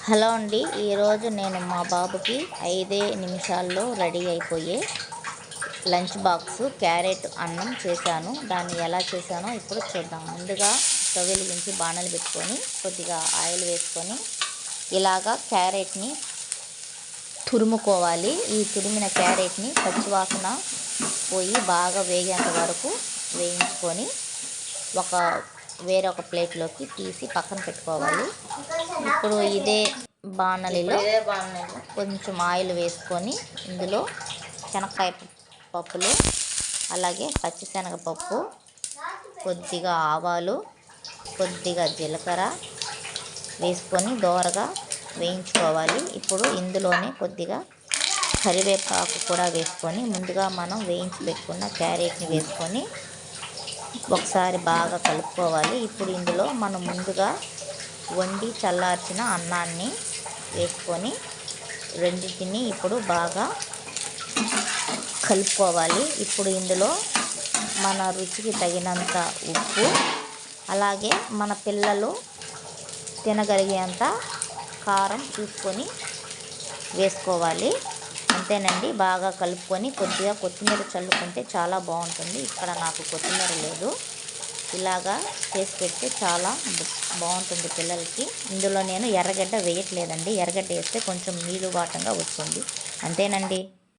Hello అండి. ఈరోజు నేను మా బాబుకి 5 నిమిషాల్లో రెడీ అయిపోయే లంచ్ బాక్సు క్యారెట్ అన్నం చేశాను. దాన్ని ఎలా చేశానో ఇప్పుడు చూద్దాం. ముందుగా స్టవ్ వెలిగించి బాణలు పెట్టుకొని కొద్దిగా ఆయిల్ వేసుకొని ఇలాగా క్యారెట్ని తురుముకోవాలి. ఈ తురిమిన క్యారెట్ని పచ్చివాసన పోయి బాగా వేగేంత వరకు వేయించుకొని వేరొక ప్లేట్లోకి తీసి పక్కన పెట్టుకోవాలి. ఇప్పుడు ఇదే బాణలిలో కొంచెం ఆయిల్ వేసుకొని ఇందులో శనక్కాయ పప్పులు, అలాగే పచ్చిశనగపప్పు, కొద్దిగా ఆవాలు, కొద్దిగా జీలకర్ర వేసుకొని దోరగా వేయించుకోవాలి. ఇప్పుడు ఇందులోనే కొద్దిగా కరివేపాకు కూడా వేసుకొని ముందుగా మనం వేయించి పెట్టుకున్న క్యారెట్ని వేసుకొని ఒకసారి బాగా కలుపుకోవాలి. ఇప్పుడు ఇందులో మనం ముందుగా వండి చల్లార్చిన అన్నాన్ని వేసుకొని రెండింటిని ఇప్పుడు బాగా కలుపుకోవాలి. ఇప్పుడు ఇందులో మన రుచికి తగినంత ఉప్పు, అలాగే మన పిల్లలు తినగలిగేంత కారం చూసుకొని వేసుకోవాలి. అంతేనండి. బాగా కలుపుకొని కొద్దిగా కొత్తిమీర చల్లుకుంటే చాలా బాగుంటుంది. ఇక్కడ నాకు కొత్తిమీర లేదు. ఇలాగా చేసి పెడితే చాలా బాగుంటుంది పిల్లలకి. ఇందులో నేను ఎర్రగడ్డ వేయట్లేదండి. ఎర్రగడ్డ వేస్తే కొంచెం నీళ్ళు వాటంగా వస్తుంది. అంతేనండి.